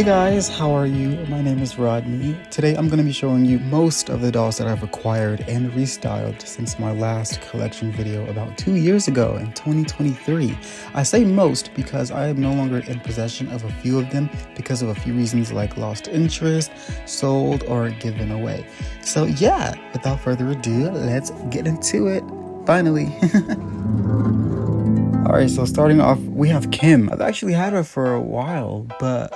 Hey guys, how are you? My name is Rodney. Today I'm going to be showing you most of the dolls that I've acquired and restyled since my last collection video about 2 years ago in 2023. I say most because I am no longer in possession of a few of them because of a few reasons like lost interest, sold, or given away. So yeah, without further ado, let's get into it. Finally. Alright, so starting off, we have Kim. I've actually had her for a while, but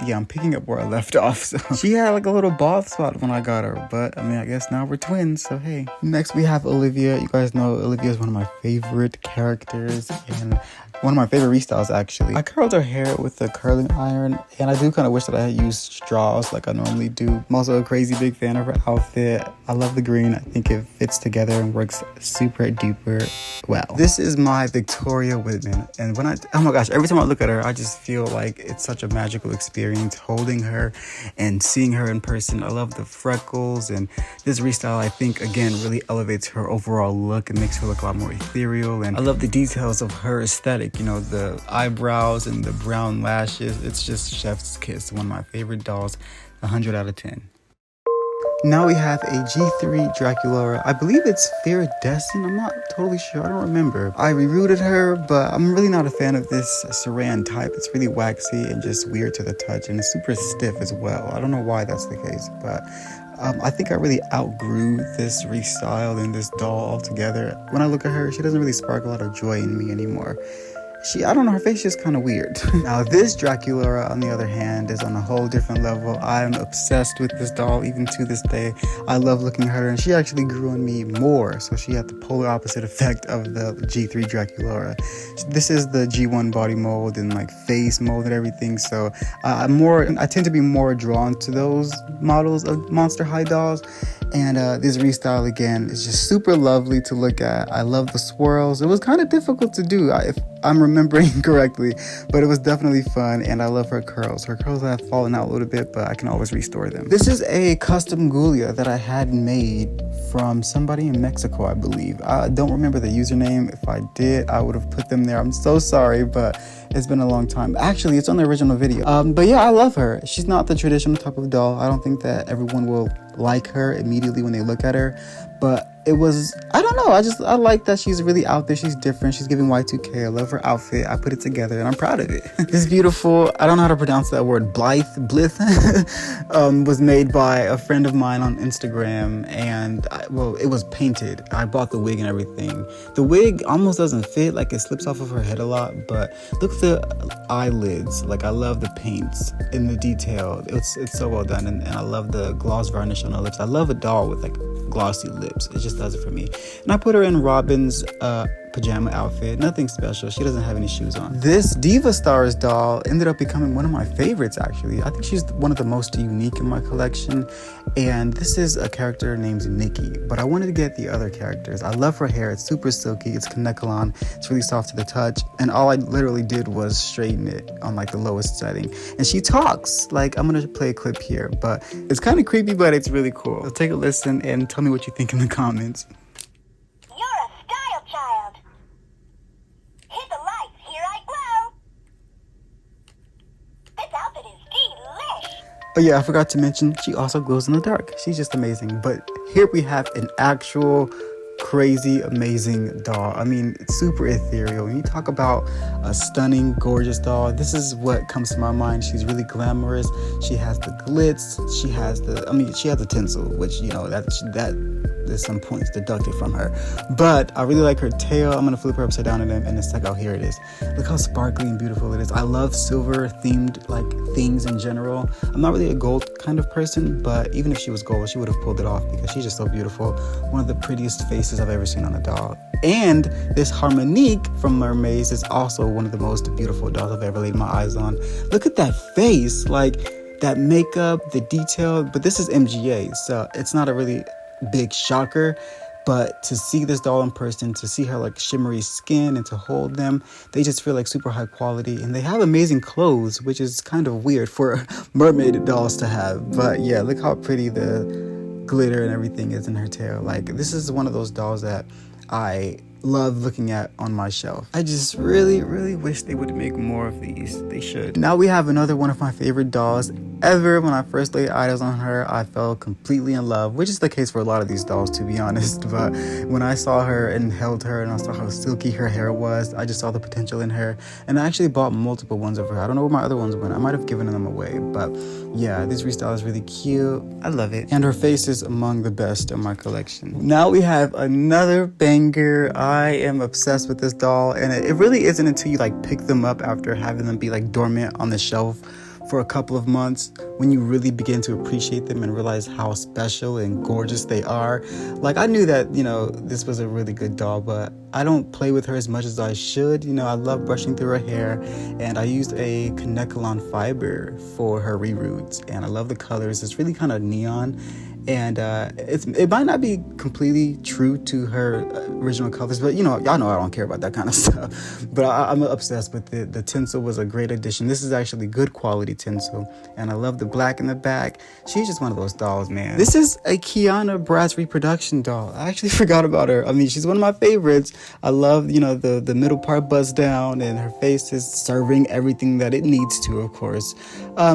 yeah, I'm picking up where I left off. So she had like a little bald spot when I got her, but I mean, I guess now we're twins, so hey. Next, we have Olivia. You guys know Olivia is one of my favorite characters and one of my favorite restyles, actually. I curled her hair with a curling iron, and I do kind of wish that I had used straws like I normally do. I'm also a crazy big fan of her outfit. I love the green. I think it fits together and works super duper well. This is my Victoria Whitman, and when oh my gosh, every time I look at her, I just feel like it's such a magical experience holding her and seeing her in person. I love the freckles, and this restyle, I think, again, really elevates her overall look and makes her look a lot more ethereal, and I love the details of her aesthetic. You know, the eyebrows and the brown lashes. It's just chef's kiss. One of my favorite dolls. 100 out of 10. Now we have a G3 Draculaura. I believe it's Destined. I'm not totally sure. I don't remember. I rerouted her, but I'm really not a fan of this Saran type. It's really waxy and just weird to the touch, and it's super stiff as well. I don't know why that's the case, but I think I really outgrew this restyle and this doll altogether. When I look at her, she doesn't really spark a lot of joy in me anymore. I don't know, her face is just kind of weird. Now this Draculaura, on the other hand, is on a whole different level. I'm obsessed with this doll even to this day. I love looking at her, and she actually grew on me more, so she had the polar opposite effect of the G3 Draculaura. This is the G1 body mold and like face mold and everything, so I tend to be more drawn to those models of Monster High dolls. And this restyle, again, is just super lovely to look at. I love the swirls. It was kind of difficult to do, if I'm remembering correctly, but it was definitely fun, and I love her curls. Her curls have fallen out a little bit, but I can always restore them. This is a custom Ghoulia that I had made from somebody in Mexico, I believe. I don't remember the username. If I did, I would have put them there. I'm so sorry, but it's been a long time. Actually, it's on the original video. But yeah, I love her. She's not the traditional type of doll. I don't think that everyone will like her immediately when they look at her, but it was, I don't know, I like that she's really out there. She's different. She's giving Y2K. I love her outfit. I put it together and I'm proud of it. This beautiful, I don't know how to pronounce that word, Blith, was made by a friend of mine on Instagram, and it was painted. I bought the wig and everything. The wig almost doesn't fit, like it slips off of her head a lot, but look at the eyelids. Like, I love the paints and the detail. It's so well done, and I love the gloss varnish on her lips. I love a doll with like glossy lips. It just does it for me. And I put her in Robin's pajama outfit. Nothing special. She doesn't have any shoes on. This Diva Stars doll ended up becoming one of my favorites, actually. I think she's one of the most unique in my collection, and this is a character named Nikki, but I wanted to get the other characters. I love her hair. It's super silky. It's Kanekalon. It's really soft to the touch, and all I literally did was straighten it on like the lowest setting, and she talks. Like, I'm gonna play a clip here, but it's kind of creepy, but it's really cool. So take a listen and tell me what you think in the comments. Oh yeah, I forgot to mention, she also glows in the dark. She's just amazing. But here we have an actual crazy, amazing doll. I mean, it's super ethereal. When you talk about a stunning, gorgeous doll, this is what comes to my mind. She's really glamorous. She has the glitz. She has the tinsel, which, you know, that there's some points deducted from her. But I really like her tail. I'm gonna flip her upside down in a second. Oh, here it is. Look how sparkly and beautiful it is. I love silver themed like things in general. I'm not really a gold kind of person, but even if she was gold, she would have pulled it off because she's just so beautiful. One of the prettiest faces I've ever seen on a doll. And this Harmonique from Mermaids is also one of the most beautiful dolls I've ever laid my eyes on. Look at that face, like that makeup, the detail. But this is MGA, so it's not a really big shocker. But to see this doll in person, to see her like shimmery skin and to hold them, they just feel like super high quality, and they have amazing clothes, which is kind of weird for mermaid dolls to have. But yeah, look how pretty the glitter and everything is in her tail. Like, this is one of those dolls that I love looking at on my shelf. I just really wish they would make more of these. They should. Now we have another one of my favorite dolls ever. When I first laid eyes on her, I fell completely in love, which is the case for a lot of these dolls, to be honest. But when I saw her and held her and I saw how silky her hair was, I just saw the potential in her. And I actually bought multiple ones of her. I don't know where my other ones went. I might have given them away. But yeah, this restyle is really cute. I love it. And her face is among the best in my collection. Now we have another banger. I am obsessed with this doll, and it really isn't until you like pick them up after having them be like dormant on the shelf for a couple of months when you really begin to appreciate them and realize how special and gorgeous they are. Like, I knew that, this was a really good doll, but I don't play with her as much as I should. I love brushing through her hair, and I used a Kanekalon fiber for her reroots, and I love the colors. It's really kind of neon, and it might not be completely true to her original colors, but y'all know I don't care about that kind of stuff. But I'm obsessed with it. The tinsel was a great addition. This is actually good quality tinsel, and I love the black in the back. She's just one of those dolls, man. This is a Kiana Bratz reproduction doll. I actually forgot about her. I mean, she's one of my favorites. I love, the middle part buzzed down, and her face is serving everything that it needs to, of course.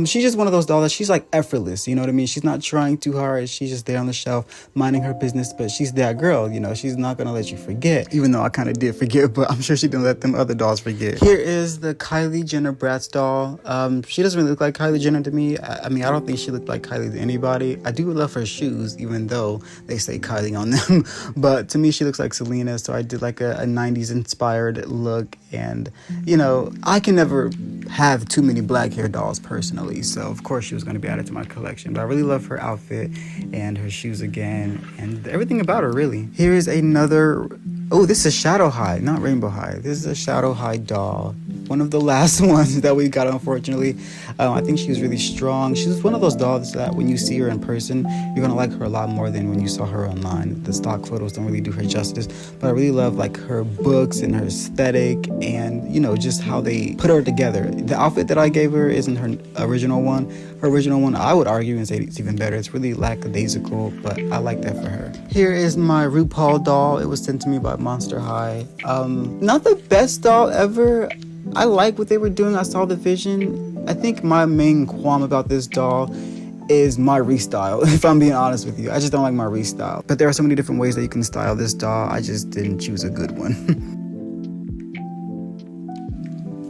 She's just one of those dolls that she's like effortless, you know what I mean? She's not trying too hard. She's just there on the shelf, minding her business, but she's that girl, she's not gonna let you forget, even though I kind of did forget, but I'm sure she didn't let them other dolls forget. Here is the Kylie Jenner Bratz doll. She doesn't really look like Kylie Jenner to me. I mean, I don't think she looked like Kylie to anybody. I do love her shoes, even though they say Kylie on them, but to me, she looks like Selena, so I did like a 90s inspired look, and I can never have too many black hair dolls personally, so of course she was going to be added to my collection. But I really love her outfit and her shoes again, and everything about her, really. Here is another. Oh, this is Shadow High, not Rainbow High. This is a Shadow High doll. One of the last ones that we got, unfortunately. I think she was really strong. She's one of those dolls that when you see her in person, you're going to like her a lot more than when you saw her online. The stock photos don't really do her justice, but I really love like her books and her aesthetic and, just how they put her together. The outfit that I gave her isn't her original one. Her original one, I would argue and say it's even better. It's really lackadaisical, but I like that for her. Here is my RuPaul doll. It was sent to me by Monster High. Not the best doll ever. I like what they were doing. I saw the vision. I think my main qualm about this doll is my restyle, if I'm being honest with you. I just don't like my restyle. But there are so many different ways that you can style this doll. I just didn't choose a good one.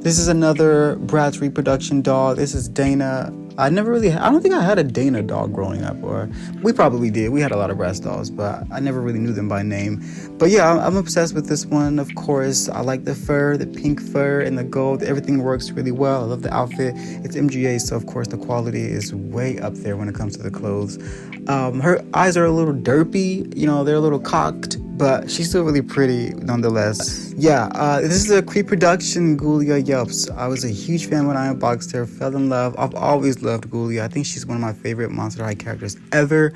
This is another Bratz reproduction doll. This is Dana. I don't think I had a Dana doll growing up, or we probably did. We had a lot of Bratz dolls, but I never really knew them by name. But yeah, I'm obsessed with this one, of course. I like the fur, the pink fur and the gold. Everything works really well. I love the outfit. It's MGA, so of course the quality is way up there when it comes to the clothes. Her eyes are a little derpy, they're a little cocked, but she's still really pretty nonetheless. Yeah, this is a pre-production Ghoulia Yelps. I was a huge fan when I unboxed her, fell in love. I've always loved Ghoulia. I think she's one of my favorite Monster High characters ever.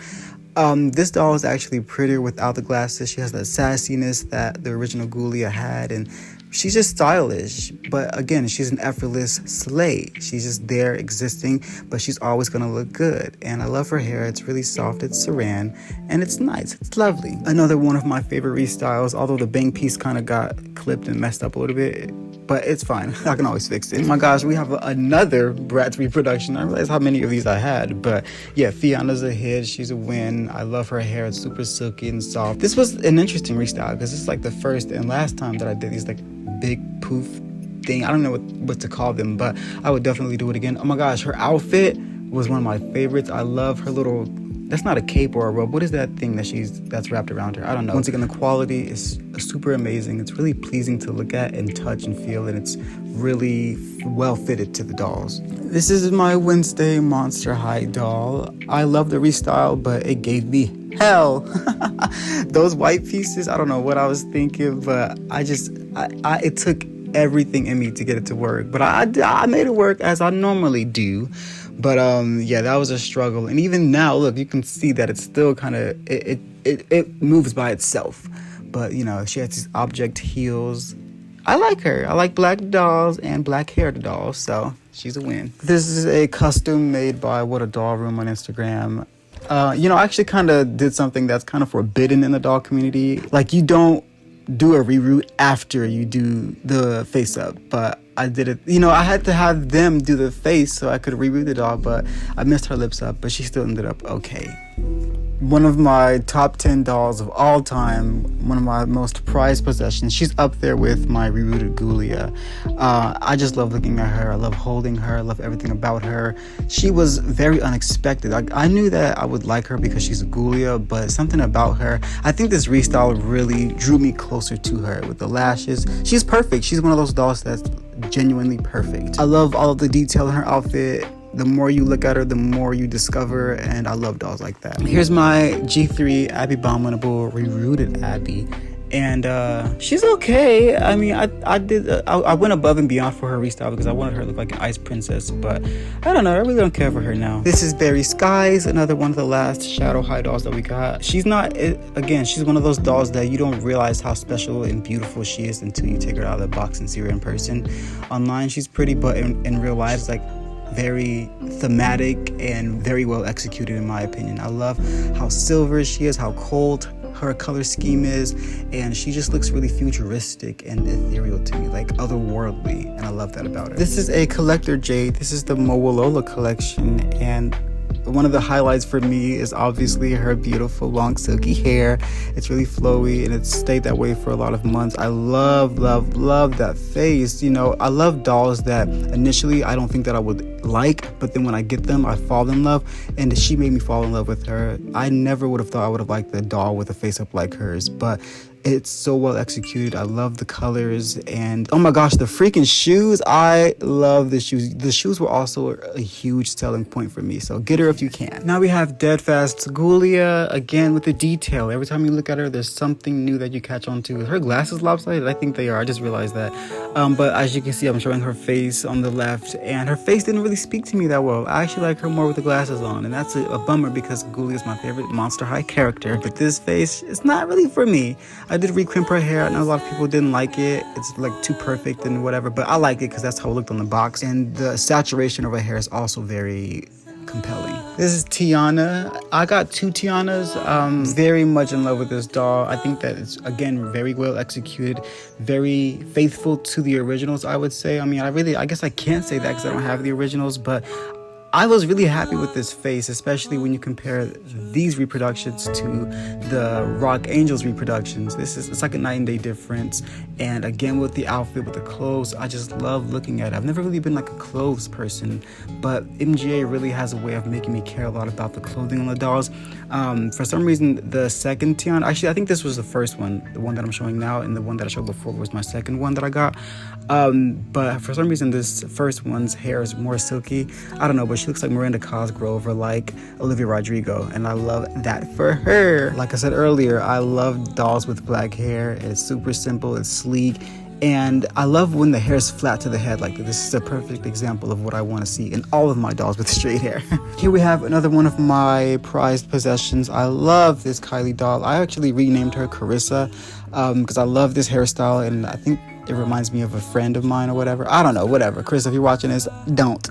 This doll is actually prettier without the glasses. She has that sassiness that the original Ghoulia had, and she's just stylish. But again, she's an effortless slay. She's just there existing, but she's always gonna look good. And I love her hair. It's really soft, it's saran, and it's nice, it's lovely. Another one of my favorite restyles, although the bang piece kind of got clipped and messed up a little bit, but it's fine. I can always fix it. Oh my gosh, we have another Bratz reproduction. I realized how many of these I had, but yeah, Fiona's a hit. She's a win. I love her hair. It's super silky and soft. This was an interesting restyle because this is like the first and last time that I did these like big poof thing. I don't know what to call them, but I would definitely do it again. Oh my gosh, her outfit was one of my favorites. I love her little, that's not a cape or a robe. What is that thing that's wrapped around her? I don't know. Once again, the quality is super amazing. It's really pleasing to look at and touch and feel, and it's really well fitted to the dolls. This is my Wednesday Monster High doll. I love the restyle, but it gave me hell. Those white pieces, I don't know what I was thinking, but it took everything in me to get it to work. But I made it work as I normally do. But yeah, that was a struggle. And even now, look, you can see that it's still kind of, it moves by itself. But, she has these object heels. I like her. I like black dolls and black haired dolls, so she's a win. This is a custom made by What a Doll Room on Instagram. I actually kind of did something that's kind of forbidden in the doll community. Like, you don't do a reroute after you do the face up, but I did it, you know, I had to have them do the face so I could reroute the doll, but I messed her lips up, but she still ended up okay. One of my top 10 dolls of all time, one of my most prized possessions. She's up there with my rerouted Ghoulia. I just love looking at her. I love holding her. I love everything about her. She was very unexpected. I knew that I would like her because she's a Ghoulia, but something about her, I think this restyle really drew me closer to her with the lashes. She's perfect. She's one of those dolls that's genuinely perfect. I love all of the detail in her outfit. The more you look at her, the more you discover, and I love dolls like that. Here's my G3 Abby Abominable rerouted Abby, and she's okay. I mean, I went above and beyond for her restyle because I wanted her to look like an ice princess, but I don't know, I really don't care for her now. This is Berry Skies, another one of the last Shadow High dolls that we got. She's not, again, she's one of those dolls that you don't realize how special and beautiful she is until you take her out of the box and see her in person. Online, she's pretty, but in real life, it's like very thematic and very well executed in my opinion. I love how silver she is, how cold her color scheme is, and she just looks really futuristic and ethereal to me, like otherworldly, and I love that about her. This is a collector jade. This is the Mowolola collection, and one of the highlights for me is obviously her beautiful long silky hair. It's really flowy and it's stayed that way for a lot of months. I love that face. You know, I love dolls that initially I don't think that I would like, but then when I get them, I fall in love, and she made me fall in love with her. I never would have thought I would have liked the doll with a face up like hers, but it's so well executed. I love the colors, and oh my gosh, the freaking shoes. I love the shoes. The shoes were also a huge selling point for me, so get her if you can. Now we have Deadfast's Ghoulia, again with the detail. Every time you look at her, there's something new that you catch on to. Her glasses lopsided? I think they are. I just realized that. But as you can see, I'm showing her face on the left, and her face didn't really speak to me that well. I actually like her more with the glasses on, and that's a bummer because Ghoulia is my favorite Monster High character, but this face, it's not really for me. I did recrimp her hair. I know a lot of people didn't like it. It's like too perfect and whatever, but I like it because that's how it looked on the box, and the saturation of her hair is also very compelling. This is Tiana. I got two Tianas. Very much in love with this doll. I think that it's, again, very well executed, very faithful to the originals, I would say. I mean, I guess I can't say that because I don't have the originals, but I was really happy with this face, especially when you compare these reproductions to the Rock Angels reproductions. It's like a night and day difference. And again, with the outfit, with the clothes, I just love looking at it. I've never really been like a clothes person, but MGA really has a way of making me care a lot about the clothing on the dolls. For some reason, the second Tiana, actually, I think this was the first one, the one that I'm showing now, and the one that I showed before was my second one that I got. But for some reason, this first one's hair is more silky. I don't know, but she looks like Miranda Cosgrove or like Olivia Rodrigo, and I love that for her. Like I said earlier, I love dolls with black hair. It's super simple, it's sleek, and I love when the hair is flat to the head. Like this is a perfect example of what I want to see in all of my dolls with straight hair. Here we have another one of my prized possessions. I love this Kylie doll. I actually renamed her Carissa because I love this hairstyle, and I think it reminds me of a friend of mine or whatever. I don't know, whatever. Chris, if you're watching this, don't.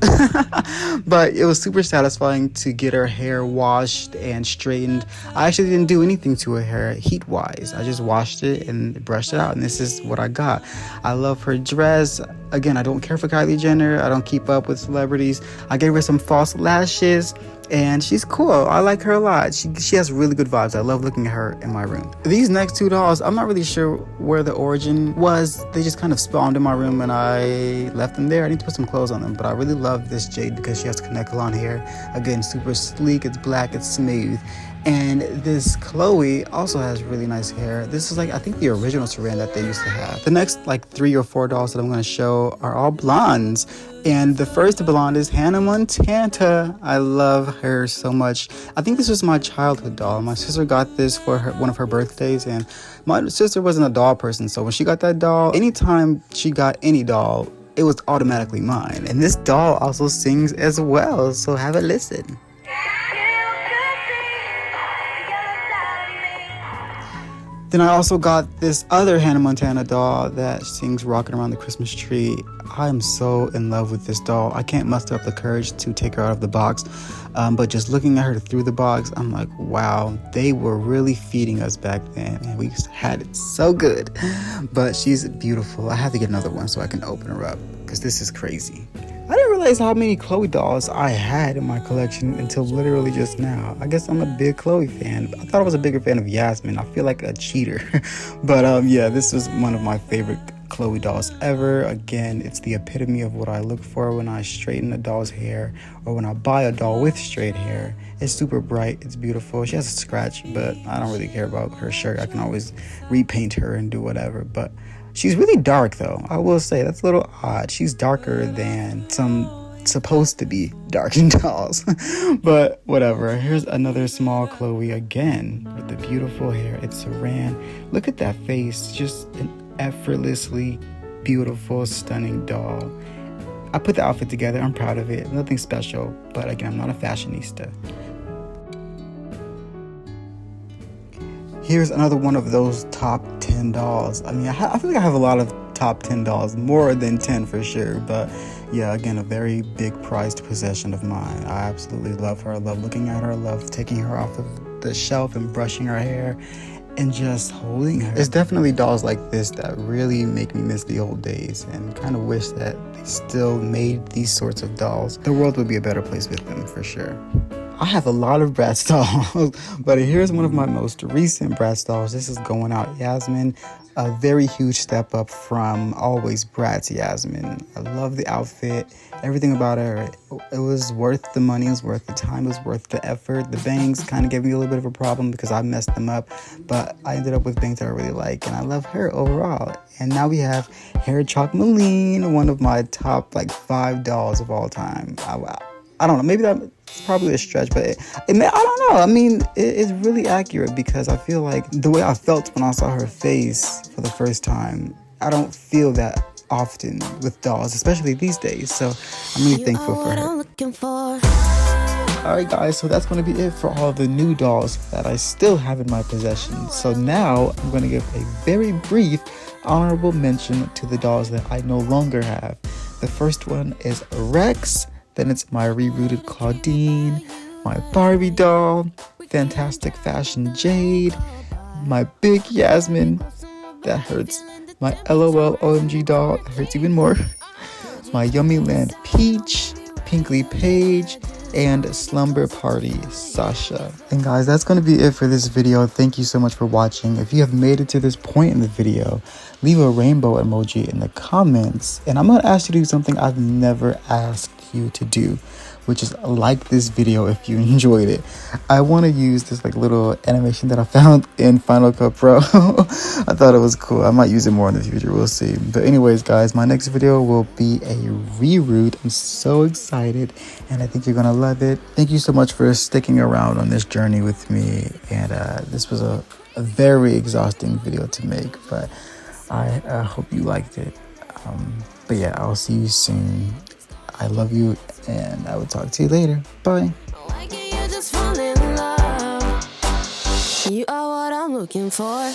But it was super satisfying to get her hair washed and straightened. I actually didn't do anything to her hair heat-wise. I just washed it and brushed it out, and this is what I got. I love her dress. Again, I don't care for Kylie Jenner. I don't keep up with celebrities. I gave her some false lashes, and she's cool. I like her a lot. She has really good vibes. I love looking at her in my room. These next two dolls, I'm not really sure where the origin was. They just kind of spawned in my room and I left them there. I need to put some clothes on them, but I really love this Jade because she has connect on hair. Again, super sleek, it's black, it's smooth. And this Chloe also has really nice hair. This is like, I think the original Saran that they used to have. The next like 3 or 4 dolls that I'm going to show are all blondes. And the first blonde is Hannah Montana. I love her so much. I think this was my childhood doll. My sister got this for one of her birthdays, and my sister wasn't a doll person. So when she got that doll, anytime she got any doll, it was automatically mine. And this doll also sings as well. So have a listen. Then I also got this other Hannah Montana doll that sings Rockin' Around the Christmas Tree. I'm so in love with this doll. I can't muster up the courage to take her out of the box, but just looking at her through the box, I'm like, wow, they were really feeding us back then, and we had it so good. But she's beautiful. I have to get another one so I can open her up, because this is crazy. I didn't realize how many Chloe dolls I had in my collection until literally just now. I guess I'm a big Chloe fan. I thought I was a bigger fan of Yasmin. I feel like a cheater. But yeah, this was one of my favorite Chloe dolls ever. Again, it's the epitome of what I look for when I straighten a doll's hair or when I buy a doll with straight hair. It's super bright, it's beautiful. She has a scratch, but I don't really care about her shirt. I can always repaint her and do whatever. But she's really dark though. I will say that's a little odd. She's darker than some supposed to be darkened dolls. But whatever. Here's another small Chloe again with the beautiful hair. It's Saran. Look at that face. Just an effortlessly beautiful, stunning doll. I put the outfit together. I'm proud of it. Nothing special, but again, I'm not a fashionista. Here's another one of those top 10 dolls. I mean, I feel like I have a lot of top 10 dolls, more than 10 for sure. But yeah, again, a very big prized possession of mine. I absolutely love her. I love looking at her. I love taking her off of the shelf and brushing her hair and just holding her. It's definitely dolls like this that really make me miss the old days and kind of wish that they still made these sorts of dolls. The world would be a better place with them for sure. I have a lot of Bratz dolls, but here's one of my most recent Bratz dolls. This is Going Out Yasmin, a very huge step up from always Bratz Yasmin. I love the outfit, everything about her. It was worth the money, it was worth the time, it was worth the effort. The bangs kind of gave me a little bit of a problem because I messed them up, but I ended up with bangs that I really like, and I love her overall. And now we have Hair Chalk Maline, one of my top 5 dolls of all time. I don't know, maybe that's probably a stretch, but I don't know. I mean, it's really accurate because I feel like the way I felt when I saw her face for the first time, I don't feel that often with dolls, especially these days. So I'm really thankful for her. Alright guys, so that's going to be it for all the new dolls that I still have in my possession. So now I'm going to give a very brief honorable mention to the dolls that I no longer have. The first one is Rex. Then it's my rerouted Claudine, my Barbie doll, Fantastic Fashion Jade, my big Yasmin, that hurts, my LOL OMG doll, that hurts even more, my Yummy Land Peach, Pinkley Paige, and Slumber Party Sasha. And guys, that's going to be it for this video. Thank you so much for watching. If you have made it to this point in the video, leave a rainbow emoji in the comments, and I'm going to ask you to do something I've never asked you to do, which is like this video if you enjoyed it. I want to use this little animation that I found in Final Cut Pro. I thought it was cool. I might use it more in the future, we'll see. But anyways guys, my next video will be a reroute. I'm so excited and I think you're gonna love it. Thank you so much for sticking around on this journey with me, and this was a very exhausting video to make, but I hope you liked it. But yeah, I'll see you soon. I love you, and I will talk to you later. Bye. Why can't you just fall in love? You are what I'm looking for.